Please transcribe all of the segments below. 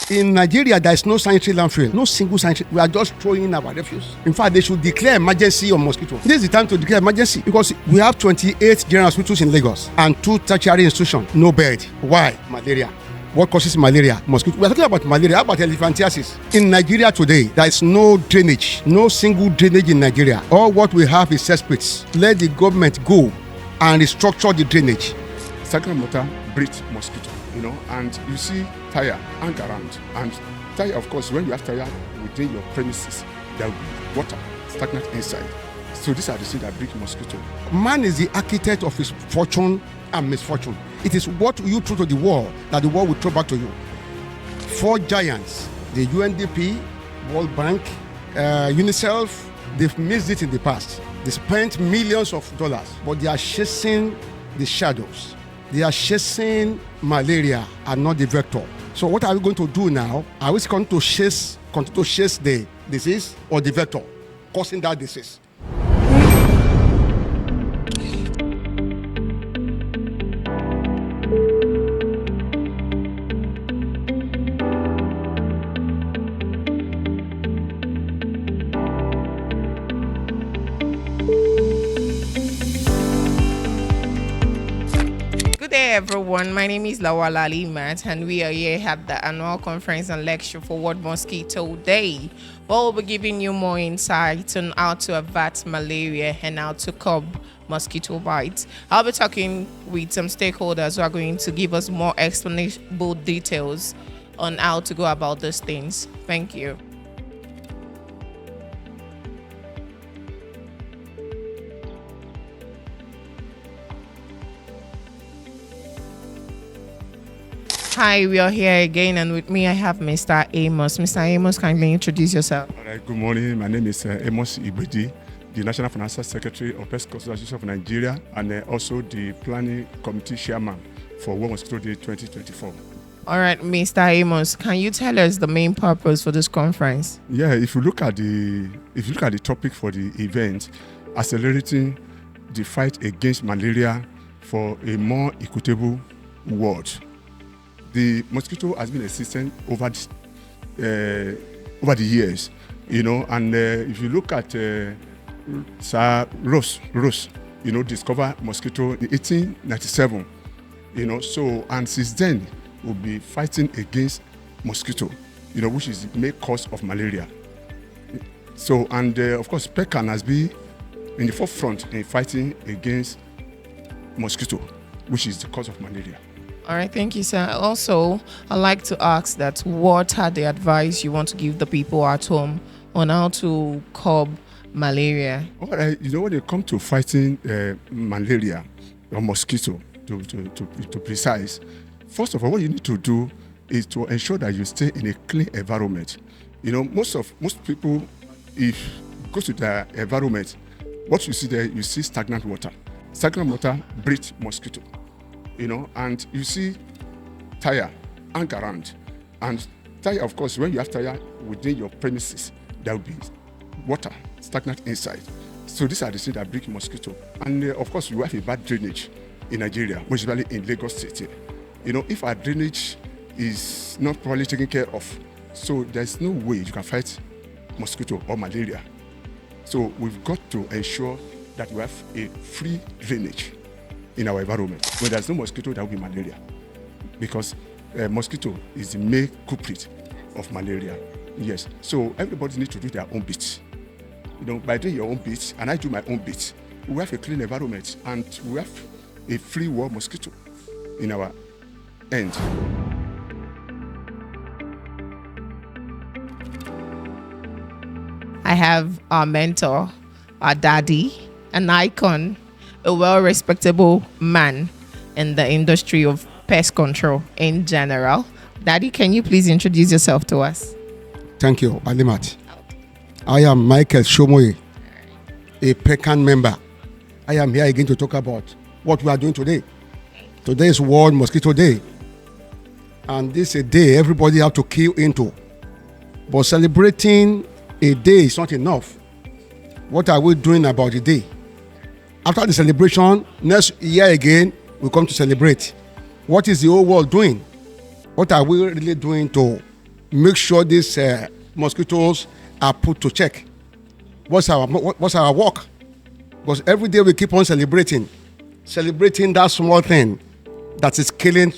In Nigeria, there is no sanitary landfill, no single sanitary. We are just throwing in our refuse. In fact, they should declare emergency on mosquito. This is the time to declare emergency because we have 28 general hospitals in Lagos and 2 tertiary institutions. No bed. Why? Malaria. What causes malaria? Mosquito. We are talking about malaria. How about elephantiasis? In Nigeria today, there is no drainage, no single drainage in Nigeria. All what we have is cesspits. Let the government go and restructure the drainage. Stagnant water breeds mosquito, and you see tire hang around. And tire, of course, when you have tire within your premises, there will be water stagnant inside. So these are the things that breed mosquito. Man is the architect of his fortune and misfortune. It is what you throw to the wall that the wall will throw back to you. 4 giants, the UNDP, World Bank, UNICEF, they've missed it in the past. They spent millions of dollars, but they are chasing the shadows. They are chasing malaria and not the vector. So what are we going to do now? Are we going to chase the disease or the vector causing that disease? Good day, everyone. My name is Lawala Limat, and we are here at the annual conference and lecture for World Mosquito Day. We'll be giving you more insight on how to avert malaria and how to curb mosquito bites. I'll be talking with some stakeholders who are going to give us more explainable details on how to go about these things. Thank you. Hi, we are here again, and with me I have Mr. Amos. Mr. Amos, kindly introduce yourself. All right, good morning. My name is Amos Ibedi, the National Financial Secretary of Pest Control Association of Nigeria, and also the Planning Committee Chairman for World Mosquito Day 2024. All right, Mr. Amos, can you tell us the main purpose for this conference? Yeah, if you look at the topic for the event, accelerating the fight against malaria for a more equitable world. The mosquito has been existing over the years, and if you look at Sir Ross, discovered mosquito in 1897, so, and since then we'll be fighting against mosquito, which is the main cause of malaria. So, and of course, PECAN has been in the forefront in fighting against mosquito, which is the cause of malaria. All right, thank you, sir. Also, I'd like to ask that what are the advice you want to give the people at home on how to curb malaria? All right, when it comes to fighting malaria or mosquito, to precise, first of all, what you need to do is to ensure that you stay in a clean environment. Most people, if you go to their environment, what you see there, you see stagnant water. Stagnant water breeds mosquito. And you see tire hang around. And tire, of course, when you have tire within your premises, there will be water stagnant inside. So these are the things that breed mosquito. And of course, we have a bad drainage in Nigeria, especially in Lagos City. If our drainage is not properly taken care of, so there's no way you can fight mosquito or malaria. So we've got to ensure that we have a free drainage in our environment. When there's no mosquito, there will be malaria, because mosquito is the main culprit of malaria. Yes, so everybody needs to do their own bit. By doing your own bit, and I do my own bit, we have a clean environment and we have a free world mosquito in our end. I have our mentor, our daddy, an icon, a well-respectable man in the industry of pest control in general. Daddy, can you please introduce yourself to us? Thank you, Alimat. I am Michael Shomoye, a PECAN member. I am here again to talk about what we are doing today. Today is World Mosquito Day. And this is a day everybody have to key into. But celebrating a day is not enough. What are we doing about the day? After the celebration, next year again, we come to celebrate. What is the whole world doing? What are we really doing to make sure these mosquitoes are put to check. What's our work? Because every day we keep on celebrating that small thing that is killing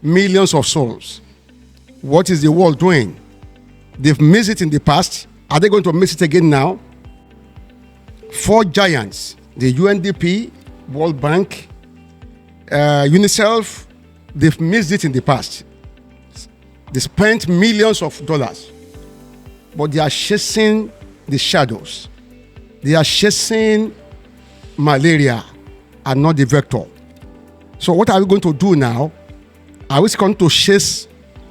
millions of souls. What is the world doing? They've missed it in the past. Are they going to miss it again now? 4 giants, the UNDP, World Bank, UNICEF, they've missed it in the past. They spent millions of dollars, but they are chasing the shadows. They are chasing malaria and not the vector. So what are we going to do now? Are we going to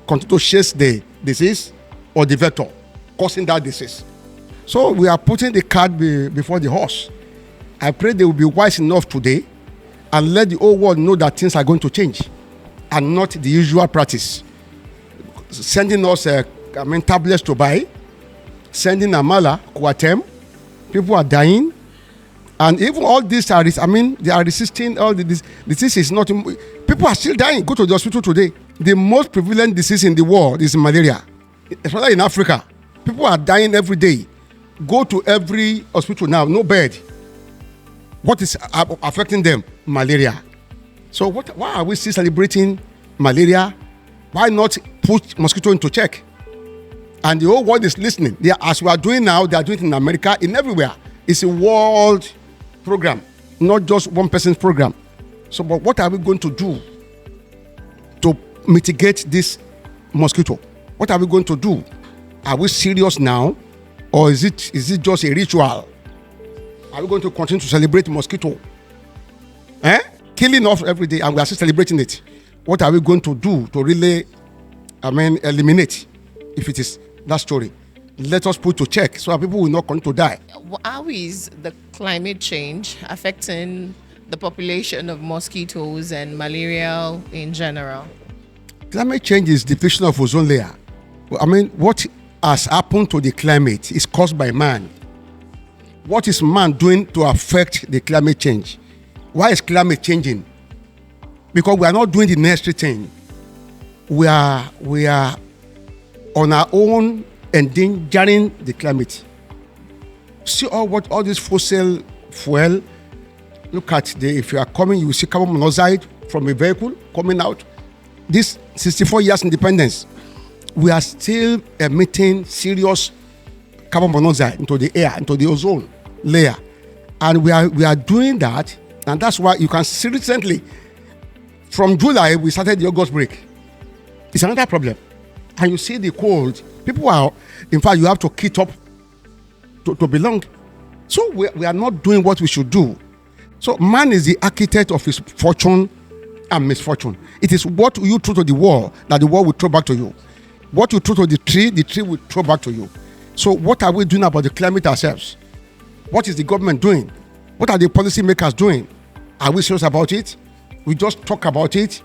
continue to chase the disease or the vector causing that disease? So we are putting the cart before the horse. I pray they will be wise enough today and let the whole world know that things are going to change and not the usual practice. Sending us tablets to buy, sending amala, kuatem, people are dying. And even all these are, they are resisting all the disease is not, people are still dying. Go to the hospital today. The most prevalent disease in the world is malaria, especially in Africa. People are dying every day. Go to every hospital now, no bed. What is affecting them? Malaria. So why are we still celebrating malaria? Why not put mosquito into check? And the whole world is listening. As we are doing now, they are doing it in America, in everywhere. It's a world program, not just one person's program. So, but what are we going to do to mitigate this mosquito? What are we going to do? Are we serious now? Or is it just a ritual? Are we going to continue to celebrate mosquito? Killing off every day, and we are still celebrating it. What are we going to do to really, eliminate, if it is that story? Let us put to check so that people will not continue to die. How is the climate change affecting the population of mosquitoes and malaria in general? Climate change is depletion of ozone layer. What has happened to the climate is caused by man. What is man doing to affect the climate change? Why is climate changing? Because we are not doing the necessary thing. We are on our own endangering the climate. See all this fossil fuel. Look at if you are coming, you will see carbon monoxide from a vehicle coming out. This 64 years independence, we are still emitting serious carbon monoxide into the air, into the ozone layer. And we are doing that, and that's why you can see recently, from July, we started the August break. It's another problem. And you see the cold, people are, in fact, you have to kit up to belong. So we are not doing what we should do. So man is the architect of his fortune and misfortune. It is what you throw to the wall that the wall will throw back to you. What you throw to the tree will throw back to you. So what are we doing about the climate ourselves? What is the government doing? What are the policymakers doing? Are we serious about it? We just talk about it.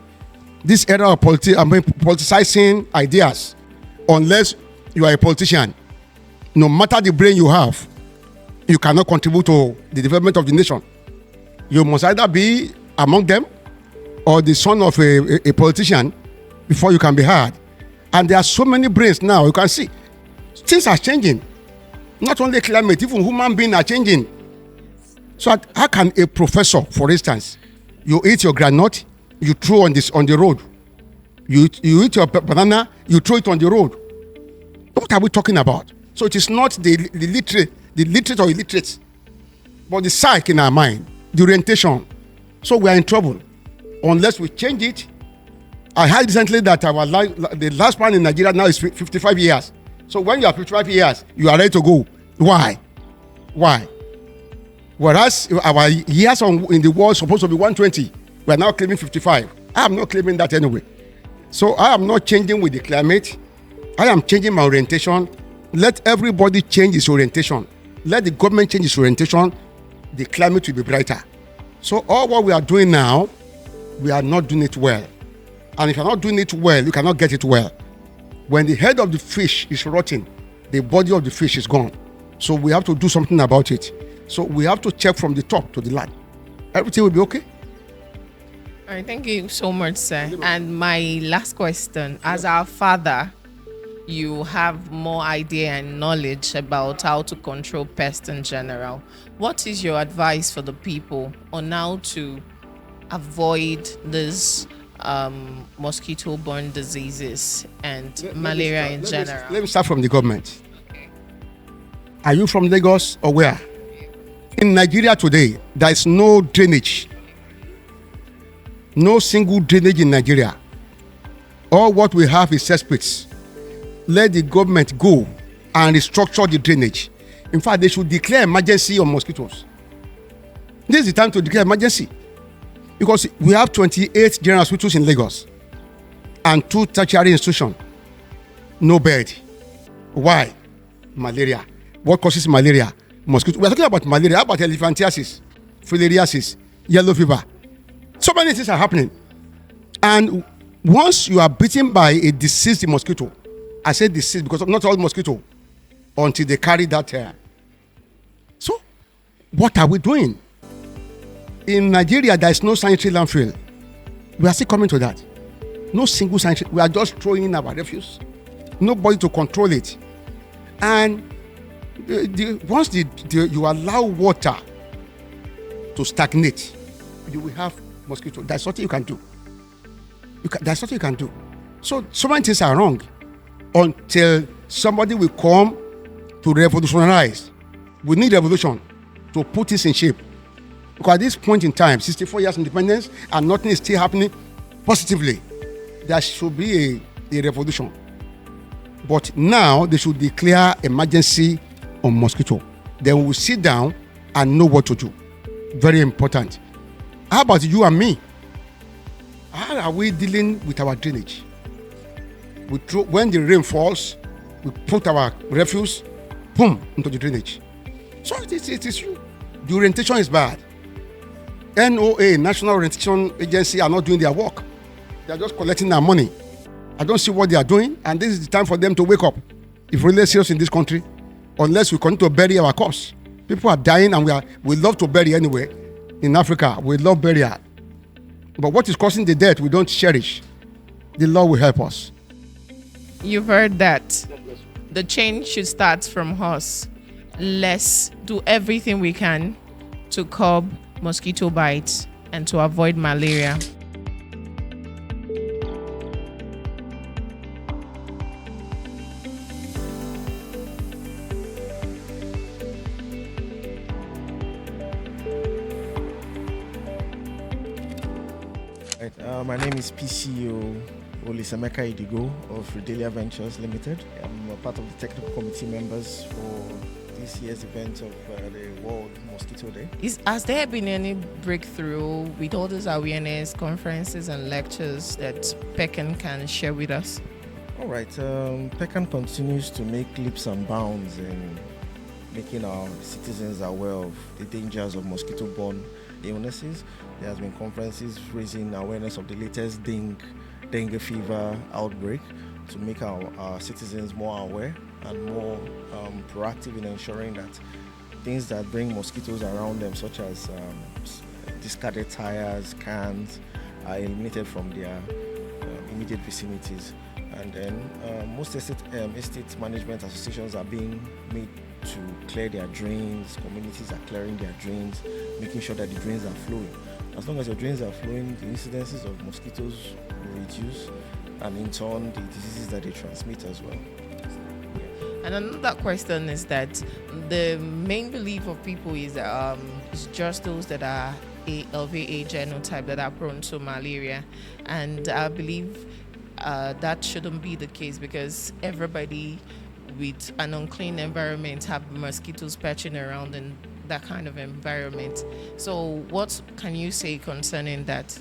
This era of politicizing ideas, unless you are a politician, no matter the brain you have, you cannot contribute to the development of the nation. You must either be among them or the son of a politician before you can be heard. And there are so many brains now, you can see. Things are changing. Not only climate, even human beings are changing. So how can a professor, for instance, you eat your groundnut, you throw on the road. You eat your banana, you throw it on the road. What are we talking about? So it is not the literate or illiterate, but the psyche in our mind, the orientation. So we are in trouble unless we change it. I heard recently that the last man in Nigeria now is 55 years. So when you are 55 years, you are ready to go. Why? Whereas our years in the world supposed to be 120, we are now claiming 55. I am not claiming that anyway. So I am not changing with the climate. I am changing my orientation. Let everybody change its orientation. Let the government change its orientation. The climate will be brighter. So all what we are doing now, we are not doing it well. And if you're not doing it well, you cannot get it well. When the head of the fish is rotting, the body of the fish is gone. So we have to do something about it. So we have to check from the top to the land. Everything will be okay. All right, thank you so much, sir. And my last question, as our father, you have more idea and knowledge about how to control pests in general. What is your advice for the people on how to avoid these mosquito-borne diseases and malaria in general? Let me start from the government. Are you from Lagos or where? In Nigeria today, there is no drainage. No single drainage in Nigeria. All what we have is cesspits. Let the government go and restructure the drainage. In fact, they should declare emergency on mosquitoes. This is the time to declare emergency. Because we have 28 general hospitals in Lagos and 2 tertiary institutions. No bed. Why? Malaria. What causes malaria? Mosquito. We are talking about malaria. How about elephantiasis, filariasis, yellow fever? So many things are happening. And once you are bitten by a diseased mosquito, I say diseased because not all mosquito, until they carry that hair. So, what are we doing? In Nigeria, there is no sanitary landfill. We are still coming to that. No single sanitary. We are just throwing in our refuse. Nobody to control it. And once you allow water to stagnate, you will have mosquito. That's what you can do. That's what you can do. So many things are wrong until somebody will come to revolutionize. We need revolution to put this in shape. Because at this point in time, 64 years independence, and nothing is still happening positively. There should be a revolution. But now they should declare emergency on mosquito. Then we will sit down and know what to do. Very important. How about you and me? How are we dealing with our drainage? When the rain falls, we put our refuse, boom, into the drainage. So it is you. The orientation is bad. NOA, National Orientation Agency, are not doing their work. They are just collecting their money. I don't see what they are doing, and this is the time for them to wake up. If we're really serious in this country, unless we continue to bury our corpse. People are dying, and we love to bury anyway. In Africa, we love burial. But what is causing the death, we don't cherish. The Lord will help us. You've heard that. The change should start from us. Let's do everything we can to curb mosquito bites and to avoid malaria. My name is PCO Olisemeka Idigo of Redelia Ventures Limited. I'm a part of the technical committee members for this year's event of the World Mosquito Day. Has there been any breakthrough with all those awareness conferences and lectures that PECAN can share with us? All right. PECAN continues to make leaps and bounds in making our citizens aware of the dangers of mosquito-borne illnesses. There has been conferences raising awareness of the latest dengue fever outbreak to make our citizens more aware and more proactive in ensuring that things that bring mosquitoes around them, such as discarded tires, cans, are eliminated from their immediate vicinities. And then most estate management associations are being made to clear their drains. Communities are clearing their drains, making sure that the drains are flowing. As long as your drains are flowing, the incidences of mosquitoes will reduce, and in turn, the diseases that they transmit as well. And another question is that the main belief of people is it's just those that are of a genotype that are prone to malaria, and I believe that shouldn't be the case, because everybody with an unclean environment have mosquitoes perching around in that kind of environment. So what can you say concerning that?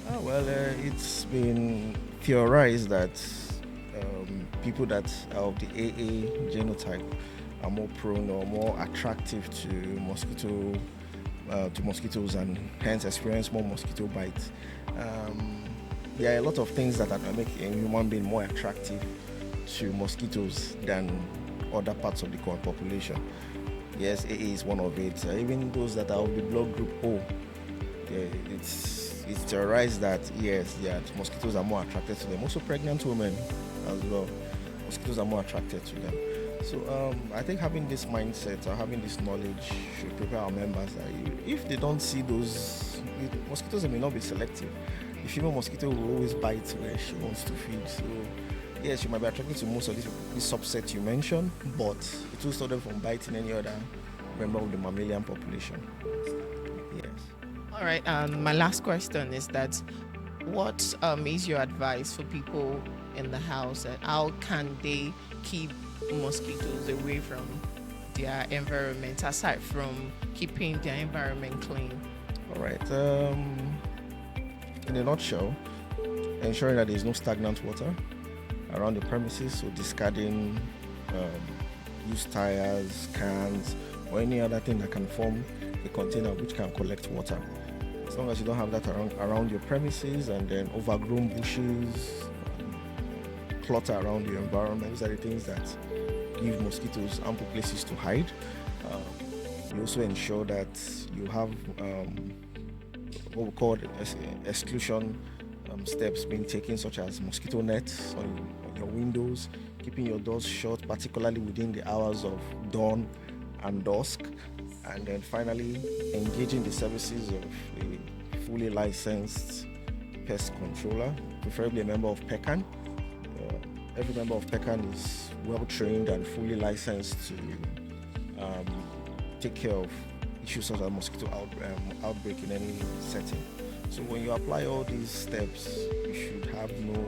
It's been theorized that people that are of the AA genotype are more prone or more attractive to mosquitoes, and hence experience more mosquito bites. There are a lot of things that make a human being more attractive to mosquitoes than other parts of the population. Yes, AA is one of it. Even those that are of the blood group O, it's theorized that yes, mosquitoes are more attracted to them. Also pregnant women as well. mosquitoes are more attracted to them. So I think having this mindset or having this knowledge should prepare our members that if they don't see those mosquitoes, may not be selective. The female mosquito will always bite where she wants to feed. So yes, she might be attracted to most of this subset you mentioned, but it will stop them from biting any other member of the mammalian population. Yes. All right. My last question is that what is your advice for people in the house, and how can they keep mosquitoes away from their environment aside from keeping their environment clean? All right. In a nutshell, ensuring that there is no stagnant water around the premises, so discarding used tires, cans, or any other thing that can form a container which can collect water. As long as you don't have that around your premises, and then overgrown bushes, clutter around your environment, these are the things that give mosquitoes ample places to hide. You also ensure that you have what we call exclusion steps being taken, such as mosquito nets on your windows, keeping your doors shut, particularly within the hours of dawn and dusk, and then finally engaging the services of a fully licensed pest controller, preferably a member of PECAN. Every member of PECAN is well trained and fully licensed to take care of issues such as mosquito outbreak in any setting. So when you apply all these steps, you should have no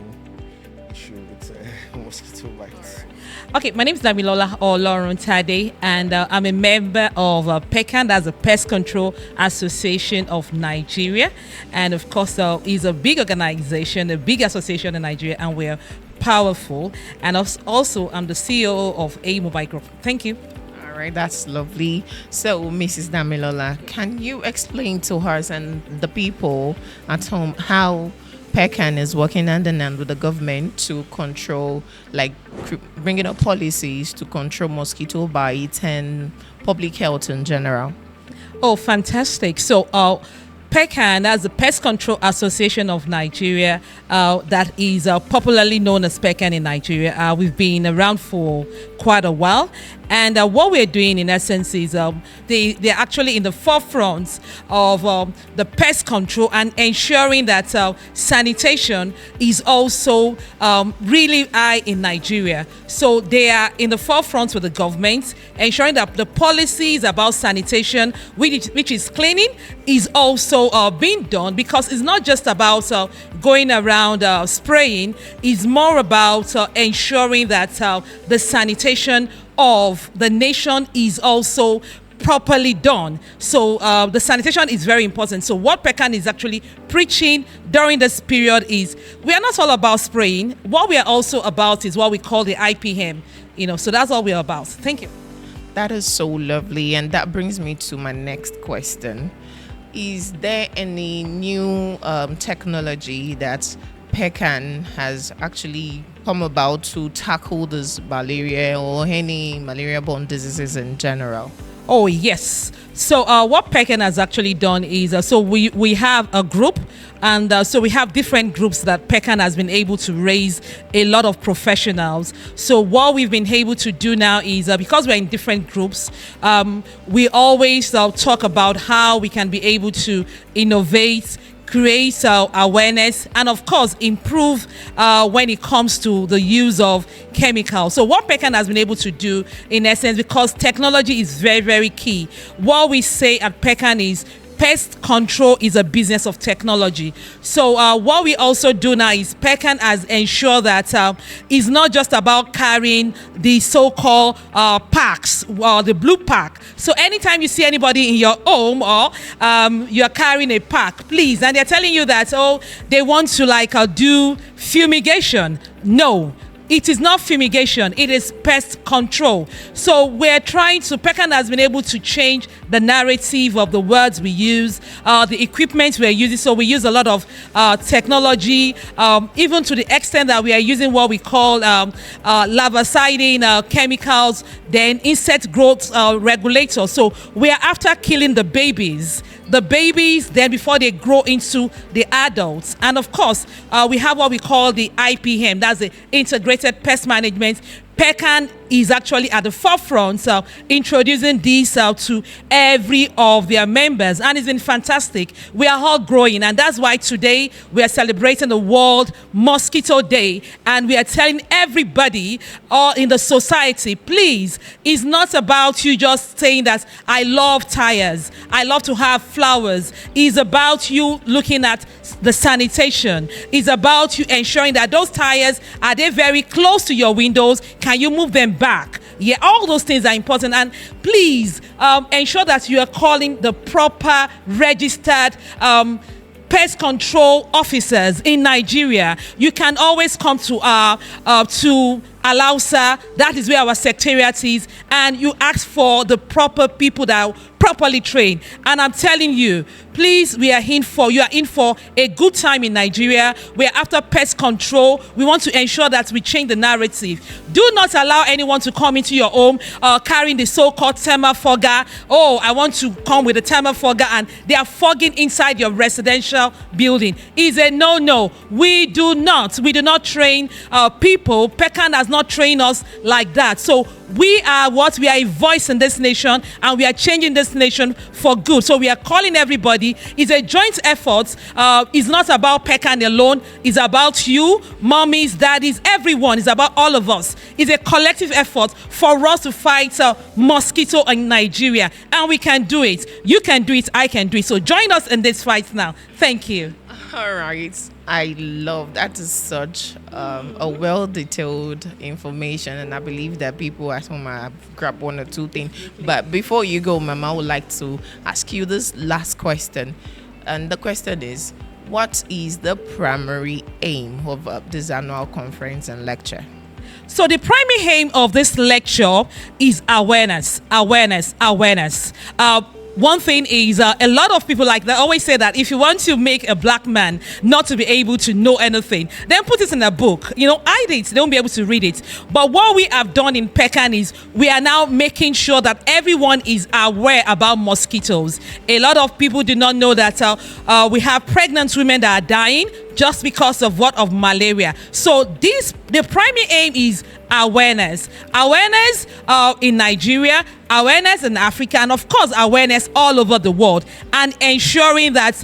issue with mosquito bites. Okay, my name is Damilola Oloruntade, and I'm a member of PECAN, that's the Pest Control Association of Nigeria. And of course, it's a big organization, a big association in Nigeria, and we're powerful. And also, I'm the CEO of A Mobile Group. Thank you. All right, that's lovely. So, Mrs. Damilola, can you explain to us and the people at home how PECAN is working hand in hand with the government to control, like bringing up policies to control mosquito bites and public health in general? Oh, fantastic. So, PECAN, that's the Pest Control Association of Nigeria, that is popularly known as PECAN in Nigeria. We've been around for quite a while. And what we're doing, in essence, is they're actually in the forefront of the pest control and ensuring that sanitation is also really high in Nigeria. So they are in the forefront with the government, ensuring that the policies about sanitation, which is cleaning, is also being done, because it's not just about going around spraying. It's more about ensuring that the sanitation of the nation is also properly done. So the sanitation is very important. So what PECAN is actually preaching during this period is we are not all about spraying. What we are also about is what we call the IPM. So that's all we're about. Thank you. That is so lovely, and that brings me to my next question. Is there any new technology that PECAN has actually come about to tackle this malaria or any malaria-borne diseases in general? Oh, yes. So what PECAN has actually done is, so we have a group, and so we have different groups that PECAN has been able to raise a lot of professionals. So what we've been able to do now is, because we're in different groups, we always talk about how we can be able to innovate, create awareness, and of course improve when it comes to the use of chemicals. So what PECAN has been able to do, in essence, because technology is very, very key, what we say at PECAN is pest control is a business of technology. So what we also do now is PECAN has ensured that it's not just about carrying the so-called packs, the blue pack. So anytime you see anybody in your home or you're carrying a pack, please, and they're telling you that, they want to do fumigation. No. It is not fumigation, it is pest control. So we're PECAN has been able to change the narrative of the words we use, the equipment we're using. So we use a lot of technology, even to the extent that we are using what we call larviciding chemicals, then insect growth regulators. So we are after killing the babies, then before they grow into the adults. And of course, we have what we call the IPM, that's the integrated integrated pest management, PECAN is actually at the forefront introducing this to every of their members, and it's been fantastic. We are all growing, and that's why today we are celebrating the World Mosquito Day, and we are telling everybody in the society, please, it's not about you just saying that I love tires, I love to have flowers. It's about you looking at the sanitation. It's about you ensuring that those tires, are they very close to your windows? Can you move them back? Yeah, all those things are important. And please ensure that you are calling the proper registered pest control officers in Nigeria. You can always come to Alausa, that is where our secretariat is, and you ask for the proper people that are properly trained. And I'm telling you, please, you are in for a good time in Nigeria. We are after pest control. We want to ensure that we change the narrative. Do not allow anyone to come into your home carrying the so-called thermofogger. Oh, I want to come with a thermofogger, and they are fogging inside your residential building. Is a no-no. We do not train people. PECAN has not trained us like that. So we are a voice in this nation, and we are changing this nation for good. So we are calling everybody. It's a joint effort. It's not about PECAN alone. It's about you, mommies, daddies, everyone. It's about all of us. It's a collective effort for us to fight mosquito in Nigeria, and we can do it. You can do it. I can do it. So join us in this fight now. Thank you. All right. I love that. Is such a well-detailed information, and I believe that people at home have grabbed one or two things. But before you go, Mama, I would like to ask you this last question, and the question is, what is the primary aim of this annual conference and lecture? So the primary aim of this lecture is awareness. One thing is a lot of people like that always say that if you want to make a black man not to be able to know anything, then put it in a book. Hide it. They won't be able to read it. But what we have done in PECAN is we are now making sure that everyone is aware about mosquitoes. A lot of people do not know that we have pregnant women that are dying just because of malaria. So the primary aim is awareness in Nigeria, awareness in Africa, and of course awareness all over the world, and ensuring that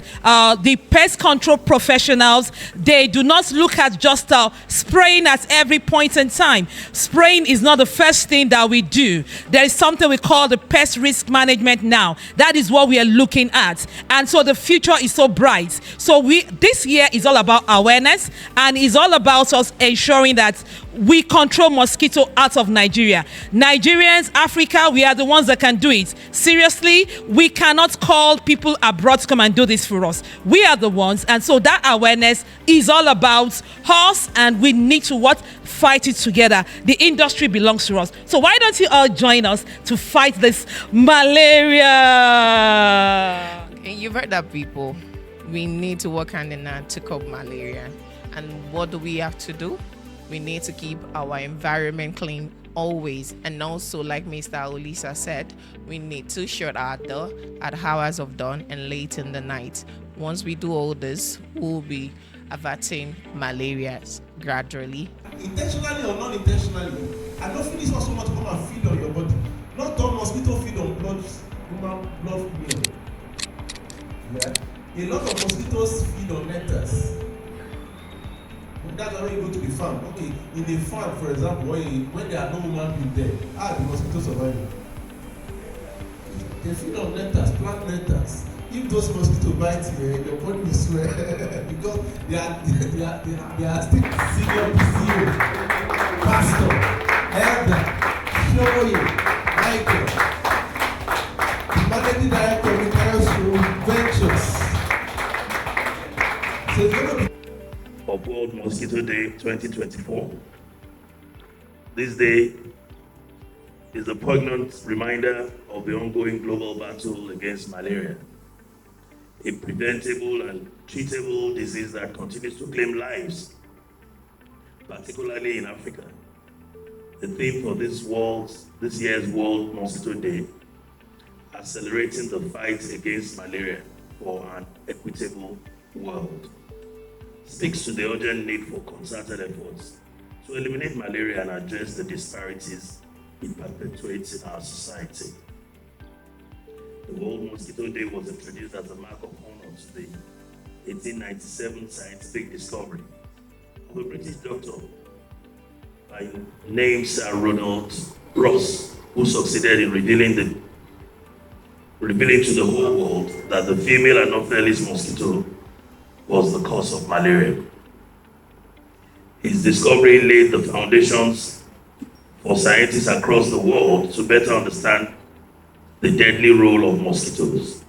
the pest control professionals, they do not look at just spraying at every point in time. Spraying is not the first thing that we do. There is something we call the pest risk management now. That is what we are looking at, and so the future is so bright. So this year is all about awareness, and is all about us ensuring that we control mosquito out of Nigeria. Nigerians, Africa, we are the ones that can do it. Seriously, we cannot call people abroad to come and do this for us. We are the ones, and so that awareness is all about us, and we need to fight it together. The industry belongs to us. So why don't you all join us to fight this malaria? Okay, you've heard that, people. We need to work hand in hand to curb malaria. And what do we have to do? We need to keep our environment clean always. And also, like Mr. Olisa said, we need to shut our door at hours of dawn and late in the night. Once we do all this, we'll be averting malaria gradually. Intentionally or non-intentionally, I don't feel this was so much come and feed on your body. Not all mosquito feed on human blood meal. Yeah. A lot of mosquitoes feed on nectars. That's why you go to the farm. Okay, in the farm, for example, when there are no human beings there, the mosquitoes survive. They feed on nectars, plant nectars. If those mosquitoes bite you, your body will swear because they are still senior PCO, pastor, elder, Shoyi, Michael, the managing director of International Ventures. So it's going to be of World Mosquito Day 2024. This day is a poignant reminder of the ongoing global battle against malaria, a preventable and treatable disease that continues to claim lives, particularly in Africa. The theme for this year's World Mosquito Day, accelerating the fight against malaria for an equitable world, speaks to the urgent need for concerted efforts to eliminate malaria and address the disparities it perpetuates in our society. The World Mosquito Day was introduced as a mark of honor to the 1897 scientific discovery of a British doctor by name Sir Ronald Ross, who succeeded in revealing to the whole world that the female Anopheles mosquito was the cause of malaria. His discovery laid the foundations for scientists across the world to better understand the deadly role of mosquitoes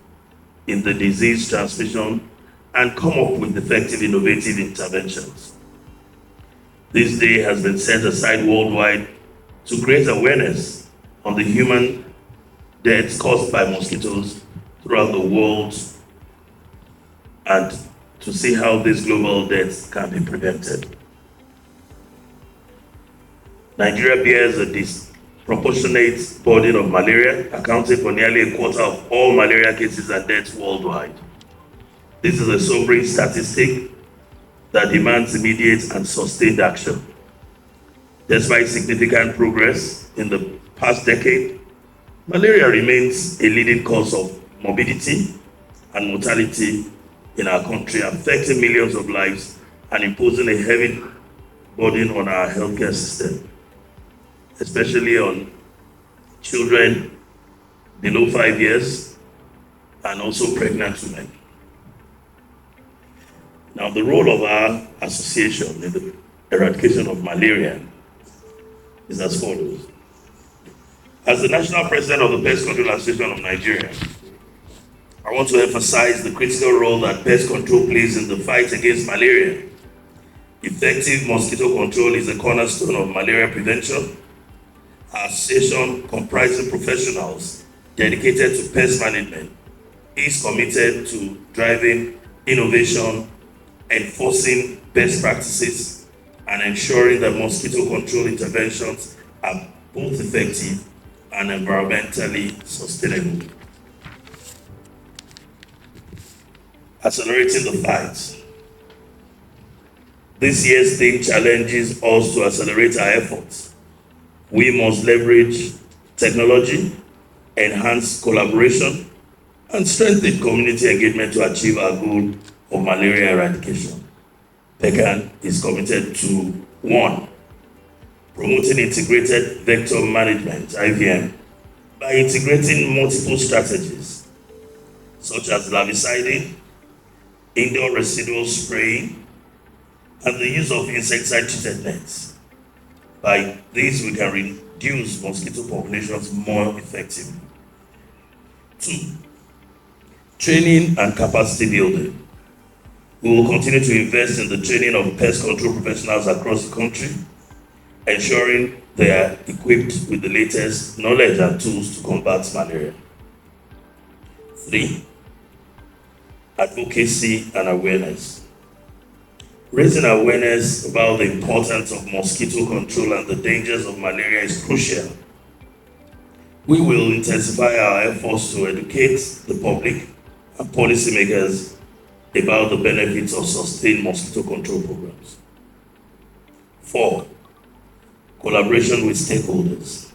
in the disease transmission and come up with effective innovative interventions. This day has been set aside worldwide to create awareness on the human deaths caused by mosquitoes throughout the world and to see how these global deaths can be prevented. Nigeria bears a disproportionate burden of malaria, accounting for nearly a quarter of all malaria cases and deaths worldwide. This is a sobering statistic that demands immediate and sustained action. Despite significant progress in the past decade, malaria remains a leading cause of morbidity and mortality in our country, affecting millions of lives and imposing a heavy burden on our healthcare system, especially on children below 5 years and also pregnant women. Now, the role of our association in the eradication of malaria is as follows. As the National President of the Pest Control Association of Nigeria, I want to emphasize the critical role that pest control plays in the fight against malaria. Effective mosquito control is a cornerstone of malaria prevention. Our association, comprising professionals dedicated to pest management, is committed to driving innovation, enforcing best practices, and ensuring that mosquito control interventions are both effective and environmentally sustainable. Accelerating the fight. This year's theme challenges us to accelerate our efforts. We must leverage technology, enhance collaboration, and strengthen community engagement to achieve our goal of malaria eradication. PECAN is committed to 1. Promoting integrated vector management, IVM, by integrating multiple strategies, such as larviciding, indoor residual spraying, and the use of insecticide-treated nets. By this, we can reduce mosquito populations more effectively. 2. Training and capacity building. We will continue to invest in the training of pest control professionals across the country, ensuring they are equipped with the latest knowledge and tools to combat malaria. 3. Advocacy and awareness. Raising awareness about the importance of mosquito control and the dangers of malaria is crucial. We will intensify our efforts to educate the public and policymakers about the benefits of sustained mosquito control programs. 4. Collaboration with stakeholders.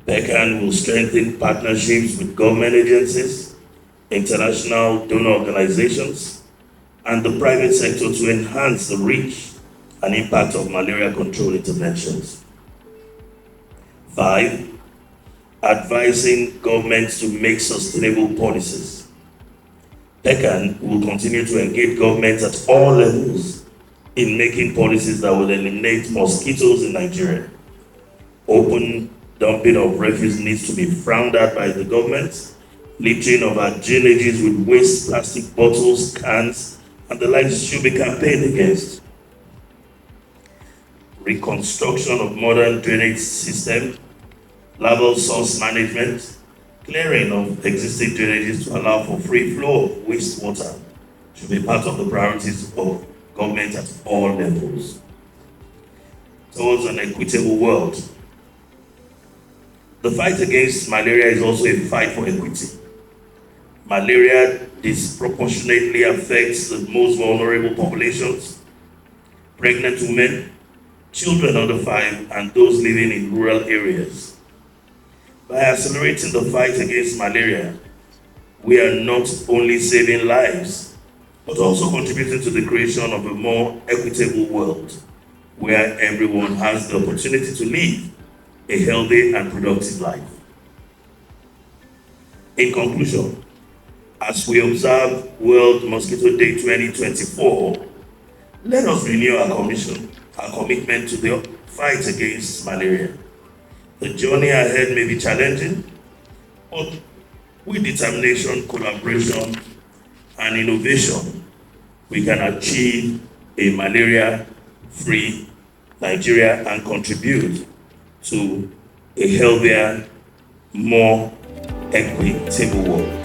PECAN will strengthen partnerships with government agencies, international donor organizations, and the private sector to enhance the reach and impact of malaria control interventions. 5. Advising governments to make sustainable policies. PECAN will continue to engage governments at all levels in making policies that will eliminate mosquitoes in Nigeria. Open dumping of refuse needs to be frowned at by the government. Littering of our drainages with waste, plastic bottles, cans, and the likes should be campaigned against. Reconstruction of modern drainage system, larval source management, clearing of existing drainages to allow for free flow of wastewater should be part of the priorities of government at all levels. Towards an equitable world. The fight against malaria is also a fight for equity. Malaria disproportionately affects the most vulnerable populations: pregnant women, children under 5, and those living in rural areas. By accelerating the fight against malaria, we are not only saving lives, but also contributing to the creation of a more equitable world where everyone has the opportunity to live a healthy and productive life. In conclusion, as we observe World Mosquito Day 2024, let us renew our commitment to the fight against malaria. The journey ahead may be challenging, but with determination, collaboration, and innovation, we can achieve a malaria-free Nigeria and contribute to a healthier, more equitable world.